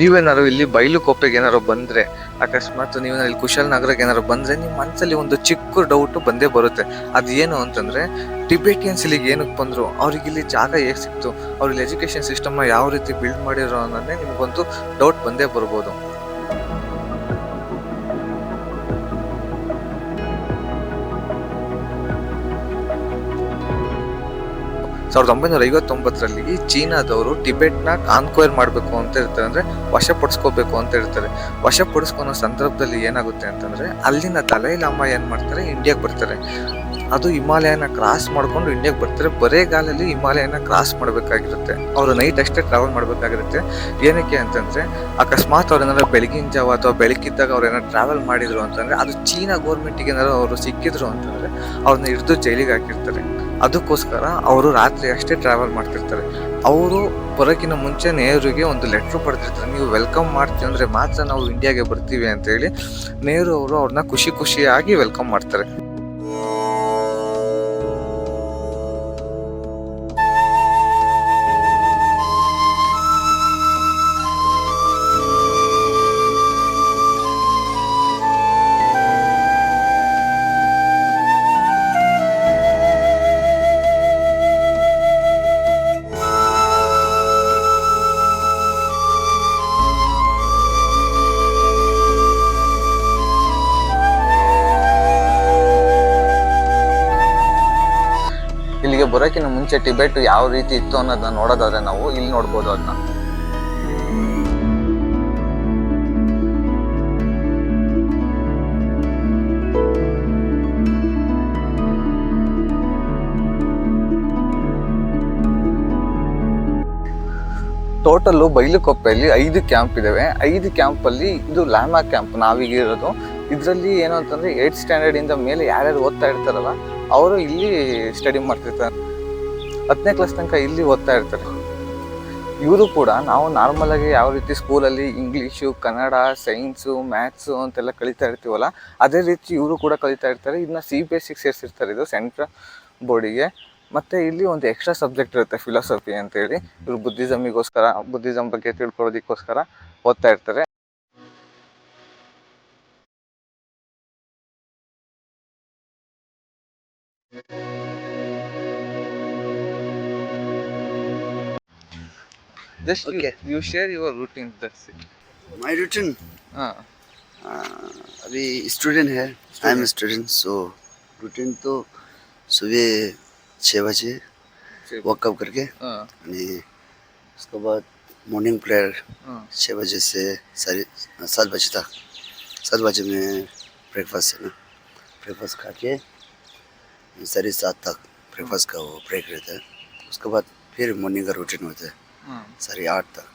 ನೀವೇನಾದ್ರು ಇಲ್ಲಿ ಬೈಲುಕೊಪ್ಪೆಗೆ ಏನಾದ್ರು ಬಂದ್ರೆ, ಅಕಸ್ಮಾತ್ ನೀವೇನಾದ್ರು ಇಲ್ಲಿ ಕುಶಾಲನಗರಕ್ಕೆ ಏನಾದ್ರು ಬಂದ್ರೆ, ನಿಮ್ಮ ಮನಸ್ಸಲ್ಲಿ ಒಂದು ಚಿಕ್ಕ ಡೌಟ್ ಬಂದೇ ಬರುತ್ತೆ. ಅದು ಏನು ಅಂತಂದ್ರೆ, ಟಿಬೇಟಿಯನ್ಸ್ ಇಲ್ಲಿಗೆ ಏನಕ್ಕೆ ಬಂದ್ರು, ಅವ್ರಿಗೆ ಇಲ್ಲಿ ಜಾಗ ಹೇಗೆ ಸಿಕ್ತು, ಅವ್ರಿಗೆ ಎಜುಕೇಶನ್ ಸಿಸ್ಟಮ್ನ ಯಾವ ರೀತಿ ಬಿಲ್ಡ್ ಮಾಡಿರೋ ಅನ್ನೋದೇ ನಿಮ್ಗೊಂದು ಡೌಟ್ ಬಂದೇ ಬರ್ಬೋದು. 1959ರಲ್ಲಿ ಚೀನಾದವರು ಟಿಬೆಟ್ನ ಕಾನ್ಕ್ವೈರ್ ಮಾಡಬೇಕು ಅಂತ ಇರ್ತಾರೆ, ಅಂದರೆ ವಶಪಡಿಸ್ಕೋಬೇಕು ಅಂತ ಇರ್ತಾರೆ. ವಶಪಡಿಸ್ಕೊಳೋ ಸಂದರ್ಭದಲ್ಲಿ ಏನಾಗುತ್ತೆ ಅಂತಂದರೆ, ಅಲ್ಲಿನ ದಲೈ ಲಾಮಾ ಏನು ಮಾಡ್ತಾರೆ, ಇಂಡಿಯಾಗೆ ಬರ್ತಾರೆ. ಅದು ಹಿಮಾಲಯನ ಕ್ರಾಸ್ ಮಾಡ್ಕೊಂಡು ಇಂಡಿಯಾಗೆ ಬರ್ತಾರೆ. ಬರೇಗಾಲಲ್ಲಿ ಹಿಮಾಲಯನ ಕ್ರಾಸ್ ಮಾಡಬೇಕಾಗಿರುತ್ತೆ. ಅವರು ನೈಟ್ ಅಷ್ಟೇ ಟ್ರಾವೆಲ್ ಮಾಡಬೇಕಾಗಿರುತ್ತೆ. ಏನಕ್ಕೆ ಅಂತಂದರೆ, ಅಕಸ್ಮಾತ್ ಅವ್ರು ಏನಾದ್ರು ಬೆಳಗಿನ ಜಾವ ಅಥವಾ ಬೆಳಕಿದ್ದಾಗ ಅವ್ರು ಏನಾದ್ರು ಟ್ರಾವೆಲ್ ಮಾಡಿದ್ರು ಅಂತಂದರೆ, ಅದು ಚೀನಾ ಗೌರ್ಮೆಂಟಿಗೆ ಏನಾದ್ರು ಅವರು ಸಿಕ್ಕಿದ್ರು ಅಂತಂದರೆ ಅವ್ರನ್ನ ಹಿಡಿದು ಜೈಲಿಗೆ ಹಾಕಿರ್ತಾರೆ. ಅದಕ್ಕೋಸ್ಕರ ಅವರು ರಾತ್ರಿ ಅಷ್ಟೇ ಟ್ರಾವೆಲ್ ಮಾಡ್ತಿರ್ತಾರೆ. ಅವರು ಬರೋಕ್ಕಿಂತ ಮುಂಚೆ ನೆಹರುಗೆ ಒಂದು ಲೆಟ್ರ್ ಬರೆದಿರ್ತಾರೆ, ನೀವು ವೆಲ್ಕಮ್ ಮಾಡ್ತೀವಿ ಅಂದರೆ ಮಾತ್ರ ನಾವು ಇಂಡಿಯಾಗೆ ಬರ್ತೀವಿ ಅಂತೇಳಿ. ನೆಹರು ಅವರು ಅವ್ರನ್ನ ಖುಷಿಯಾಗಿ ವೆಲ್ಕಮ್ ಮಾಡ್ತಾರೆ. ಇಲ್ಲಿಗೆ ಬರೋಕ್ಕಿಂತ ಮುಂಚೆ ಟಿಬೆಟ್ ಯಾವ ರೀತಿ ಇತ್ತು ಅನ್ನೋದನ್ನ ನೋಡೋದಾದ್ರೆ ನಾವು ಇಲ್ಲಿ ನೋಡ್ಬೋದು. ಅದನ್ನ ಟೋಟಲ್ಲು ಬೈಲುಕೊಪ್ಪೆಯಲ್ಲಿ 5 ಕ್ಯಾಂಪ್ ಇದಾವೆ. 5 ಕ್ಯಾಂಪಲ್ಲಿ ಇದು ಲಾಮಾ ಕ್ಯಾಂಪ್ ನಾವೀಗ ಇರೋದು. ಇದರಲ್ಲಿ ಏನು ಅಂತಂದರೆ 8th ಸ್ಟ್ಯಾಂಡರ್ಡಿಂದ ಮೇಲೆ ಯಾರ್ಯಾರು ಓದ್ತಾ ಇರ್ತಾರಲ್ಲ ಅವರು ಇಲ್ಲಿ ಸ್ಟಡಿ ಮಾಡ್ತಿರ್ತಾರೆ. 10ನೇ ಕ್ಲಾಸ್ ತನಕ ಇಲ್ಲಿ ಓದ್ತಾ ಇರ್ತಾರೆ. ಇವರು ಕೂಡ ನಾವು ನಾರ್ಮಲಾಗಿ ಯಾವ ರೀತಿ ಸ್ಕೂಲಲ್ಲಿ ಇಂಗ್ಲೀಷು, ಕನ್ನಡ, ಸೈನ್ಸು, ಮ್ಯಾಥ್ಸು ಅಂತೆಲ್ಲ ಕಲಿತಾ ಇರ್ತೀವಲ್ಲ, ಅದೇ ರೀತಿ ಇವರು ಕೂಡ ಕಲಿತಾ ಇರ್ತಾರೆ. ಇದನ್ನ CBSE ಸೇರಿಸಿರ್ತಾರೆ, ಇದು ಸೆಂಟ್ರಲ್ ಬೋರ್ಡಿಗೆ. ಮತ್ತು ಇಲ್ಲಿ ಒಂದು ಎಕ್ಸ್ಟ್ರಾ ಸಬ್ಜೆಕ್ಟ್ ಇರುತ್ತೆ, ಫಿಲಾಸಫಿ ಅಂತೇಳಿ. ಇವರು ಬುದ್ಧಿಸಮ್ ಬಗ್ಗೆ ತಿಳ್ಕೊಳ್ಳೋದಕ್ಕೋಸ್ಕರ ಓದ್ತಾ ಇರ್ತಾರೆ. Just okay. You share your routine. That's it. My routine. हाँ. अभी स्टूडेंट है. I am student. So routine तो सुबह 6 बजे वॉकअप करके उसके बाद मॉर्निंग प्रेयर 6 बजे से 7 बजे तक. 7 बजे में ब्रेकफास्ट है ना, ब्रेकफास्ट खा के 7:30 तक ब्रेकफास्ट का वो ब्रेक रहता है. उसके बाद फिर मॉर्निंग का रूटीन होता है 8:30 तक,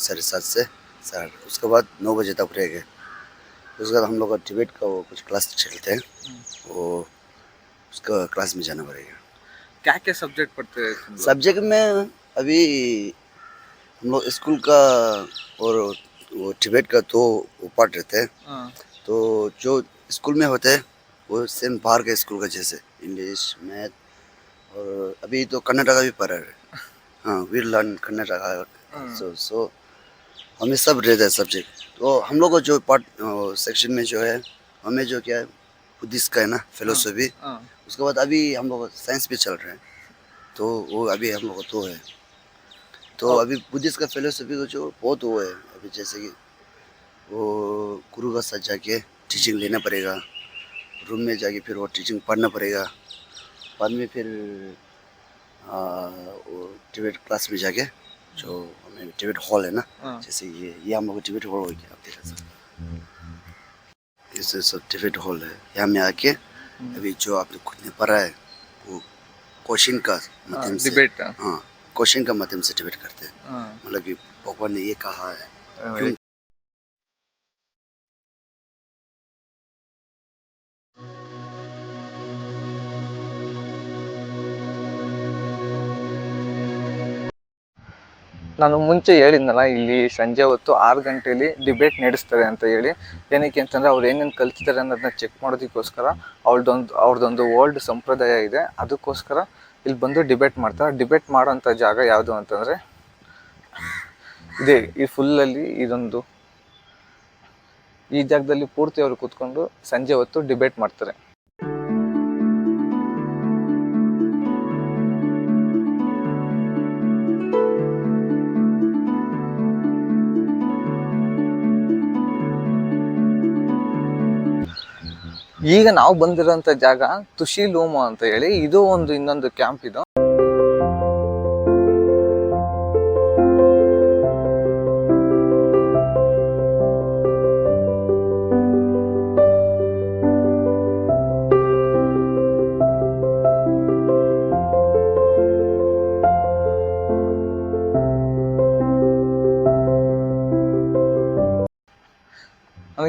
7:30 से 8:30. उसके बाद 9 बजे तक ब्रेक है. उसके बाद हम लोग का टिबेट का वो कुछ क्लास चलते हैं, वो उसका क्लास में जाना पड़ेगा. क्या क्या सब्जेक्ट पढ़ते हैं? सब्जेक्ट में अभी हम लोग स्कूल का और वो टिबेट का तो वो पार्ट रहते हैं. तो जो स्कूल में होते हैं वो सेम बाहर के स्कूल का जैसे इंग्लिश, मैथ, और अभी तो कन्नड़ का भी पढ़ा है. हाँ, वी लर्न कन्नड़. सो हमें सब रहता है सब्जेक्ट. तो हम लोग को जो पार्ट सेक्शन में जो है, हमें जो क्या है बुद्धिस्ट का है ना, फिलोसफी. उसके बाद अभी हम लोग साइंस भी चल रहे हैं, तो वो अभी हम लोग को तो है. तो अभी बुद्धिस्ट का फिलोसफी को जो बहुत वो है अभी, जैसे कि वो गुरु का साथ जाके टीचिंग लेना पड़ेगा, रूम में जाके फिर वो टीचिंग पढ़ना पड़ेगा. बाद में फिर वो टिबेट क्लास में जाके जो हमें टिबेट हॉल है ना, जैसे ये हम लोग टिबेट हॉल हो गया. आप देखा सर, ये सब टिबेट हॉल है. यहाँ में आके अभी जो आपने खुद ने पढ़ा है वो क्वेश्चन का माध्यम से, हाँ, क्वेश्चन का माध्यम से टिबेट करते हैं. मतलब कि भगवान ने ये कहा है, क्यों. ನಾನು ಮುಂಚೆ ಹೇಳಿದ್ನಲ್ಲ, ಇಲ್ಲಿ ಸಂಜೆ ಹೊತ್ತು 6 ಗಂಟೆಯಲ್ಲಿ ಡಿಬೇಟ್ ನಡೆಸ್ತಾರೆ ಅಂತ ಹೇಳಿ. ಏನಕ್ಕೆ ಅಂತಂದರೆ ಅವ್ರು ಏನೇನು ಕಲ್ತಿದ್ದಾರೆ ಅನ್ನೋದನ್ನ ಚೆಕ್ ಮಾಡೋದಕ್ಕೋಸ್ಕರ ಅವ್ರದ್ದೊಂದು ಓಲ್ಡ್ ಸಂಪ್ರದಾಯ ಇದೆ. ಅದಕ್ಕೋಸ್ಕರ ಇಲ್ಲಿ ಬಂದು ಡಿಬೇಟ್ ಮಾಡ್ತಾರೆ. ಡಿಬೇಟ್ ಮಾಡೋಂಥ ಜಾಗ ಯಾವುದು ಅಂತಂದರೆ ಇದೆ ಈ ಫುಲ್ಲಲ್ಲಿ ಇದೊಂದು ಈ ಜಾಗದಲ್ಲಿ ಪೂರ್ತಿ ಅವರು ಕೂತ್ಕೊಂಡು ಸಂಜೆ ಹೊತ್ತು ಡಿಬೇಟ್ ಮಾಡ್ತಾರೆ. ಈಗ ನಾವು ಬಂದಿರೋಂಥ ಜಾಗ ತುಷಿ ಲೂಮೋ ಅಂತ ಹೇಳಿ, ಇದು ಒಂದು ಇನ್ನೊಂದು ಕ್ಯಾಂಪ್ ಇದು.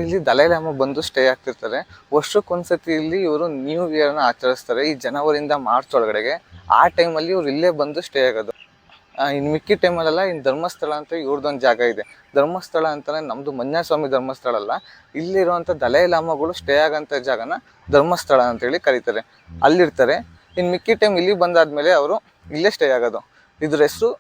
ಇಲ್ಲಿ ದಲೈ ಲಾಮ ಬಂದು ಸ್ಟೇ ಆಗ್ತಿರ್ತಾರೆ. ವರ್ಷಕ್ಕೊಂದ್ಸತಿ ಇಲ್ಲಿ ಇವರು ನ್ಯೂ ಇಯರ್ನ ಆಚರಿಸ್ತಾರೆ ಈ ಜನವರಿಂದ ಮಾರ್ಚ್ ಒಳಗಡೆಗೆ. ಆ ಟೈಮಲ್ಲಿ ಇವ್ರು ಇಲ್ಲೇ ಬಂದು ಸ್ಟೇ ಆಗೋದು. ಇನ್ನು ಮಿಕ್ಕಿ ಟೈಮಲ್ಲೆಲ್ಲ ಇನ್ನು ಧರ್ಮಸ್ಥಳ ಅಂತ ಇವ್ರದ್ದೊಂದು ಜಾಗ ಇದೆ. ಧರ್ಮಸ್ಥಳ ಅಂತಲೇ ನಮ್ಮದು ಮಂಜುಸ್ವಾಮಿ ಧರ್ಮಸ್ಥಳ ಅಲ್ಲ, ಇಲ್ಲಿರುವಂಥ ದಲೈ ಲಾಮಗಳು ಸ್ಟೇ ಆಗೋಂಥ ಜಾಗನ ಧರ್ಮಸ್ಥಳ ಅಂತೇಳಿ ಕರೀತಾರೆ. ಅಲ್ಲಿರ್ತಾರೆ. ಇನ್ನು ಮಿಕ್ಕಿ ಟೈಮ್ ಇಲ್ಲಿ ಬಂದಾದ್ಮೇಲೆ ಅವರು ಇಲ್ಲೇ ಸ್ಟೇ ಆಗೋದು. ಇದ್ರ ಹೆಸರು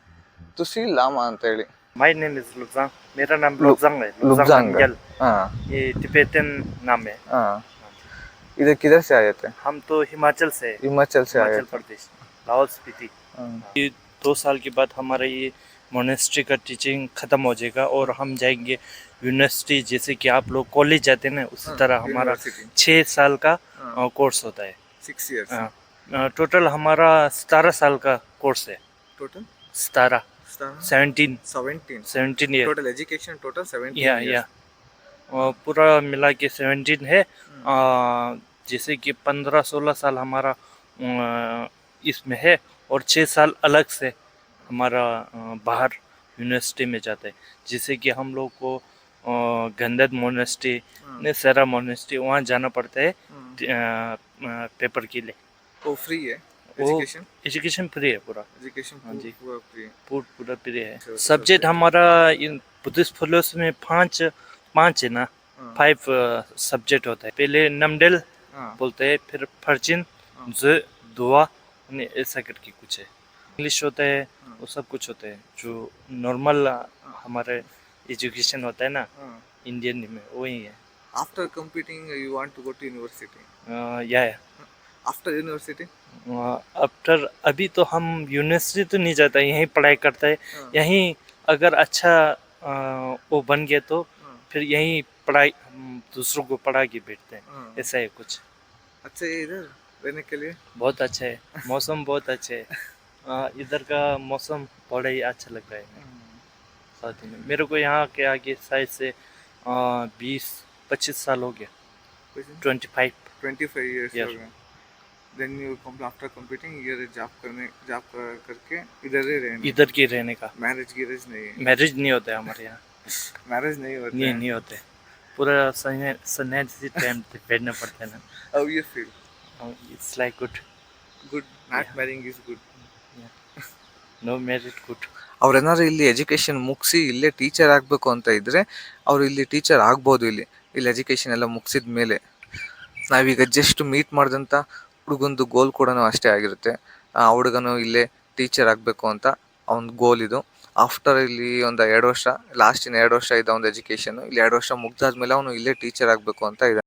ತುಷಿ ಲಾಮಾ ಅಂತ ಹೇಳಿ. My name is Lubzang. मेरा नाम लुब्जांग है. लुब्जांग मंगल. हाँ ये तिब्बतन नाम है. हाँ. इधर किधर से आए थे? हम तो हिमाचल से है. हिमाचल से आए हिमाचल थे. प्रदेश, लाहौल स्पीति. ये 2 साल के बाद हमारा ये मोनेस्ट्री का टीचिंग खत्म हो जाएगा और हम जाएंगे यूनिवर्सिटी. जैसे कि आप लोग कॉलेज जाते हैं ना, उसी तरह हमारा 6 साल का कोर्स होता है. 6 years. टोटल हमारा 17 साल का कोर्स है. Total? 17 17 17 year. total education total 17 या years. पूरा मिला के 17 है. जैसे कि 15-16 साल हमारा इसमें है और 6 साल अलग से हमारा बाहर यूनिवर्सिटी में जाता है. जैसे कि हम लोग को गंदद मोनेस्ट्री, सेरा मोनेस्ट्री, वहाँ जाना पड़ता है पेपर के लिए. वो फ्री है वो एजुकेशन? एजुकेशन फ्री है पूरा. एजुकेशन हाँ जी. पूरा फ्री है. पूरा फ्री है. सब्जेक्ट हमारा इन बुद्धिस्ट फिलोसफी में पांच है ना, 5 सब्जेक्ट होता है. पहले नमडेल हाँ. बोलते हैं, फिर फर्चिन, दुआ, ऐसा करके कुछ है. इंग्लिश होता है, वो सब कुछ होता है जो नॉर्मल हमारे एजुकेशन होता है ना हाँ. इंडियन में, वही है. After competing you want to go to university? या After university? आफ्टर अभी तो हम यूनिवर्सिटी तो नहीं जाता, यहीं पढ़ाई करता है. यहीं अगर अच्छा वो बन गया तो फिर यहीं पढ़ाई हम दूसरों को पढ़ा के बैठते हैं. ऐसा है कुछ. अच्छा है इधर रहने के लिए? बहुत अच्छा है. मौसम बहुत अच्छा है. इधर का मौसम बड़ा ही अच्छा लग रहा है साथ में. मेरे को यहाँ के आगे शायद से 20-25 साल हो गया. 25 years Yes. हो गए. Then you come after competing ये जॉब करके इधर ही रहने. इधर के रहने का. मैरिज गिरेज नहीं है? मैरिज नहीं होता है हमारे यहाँ. मैरिज नहीं होता है? नहीं होते. पूरा सन्यासी टाइम पे बैठना पड़ता है ना. How you feel? It's like good. Good. Not marrying is good. No married good. ಅವ್ರೇನಾದ್ರು ಇಲ್ಲಿ ಎಜುಕೇಶನ್ ಮುಗಿಸಿ ಇಲ್ಲೇ ಟೀಚರ್ ಆಗಬೇಕು ಅಂತ ಇದ್ರೆ ಅವ್ರು ಇಲ್ಲಿ ಟೀಚರ್ ಆಗ್ಬೋದು. ಇಲ್ಲಿ ಎಜುಕೇಶನ್ ಎಲ್ಲ ಮುಗಿಸಿದ ಮೇಲೆ ನಾವೀಗ ಜಸ್ಟ್ ಮೀಟ್ ಮಾಡಿದಂಥ ಹುಡುಗಂದು ಗೋಲ್ ಕೂಡ ಅಷ್ಟೇ ಆಗಿರುತ್ತೆ. ಆ ಹುಡುಗನು ಇಲ್ಲೇ ಟೀಚರ್ ಆಗಬೇಕು ಅಂತ ಅವನ ಗೋಲ್ ಇದು. ಆಫ್ಟರ್ ಇಲ್ಲಿ ಒಂದು 2 ವರ್ಷ, ಲಾಸ್ಟ್ ಇನ್ನು 2 ವರ್ಷ ಇದೆ ಅವ್ನ ಎಜುಕೇಷನು. ಇಲ್ಲಿ 2 ವರ್ಷ ಮುಗ್ದಾದ್ಮೇಲೆ ಅವನು ಇಲ್ಲೇ ಟೀಚರ್ ಆಗಬೇಕು ಅಂತ ಇದೆ.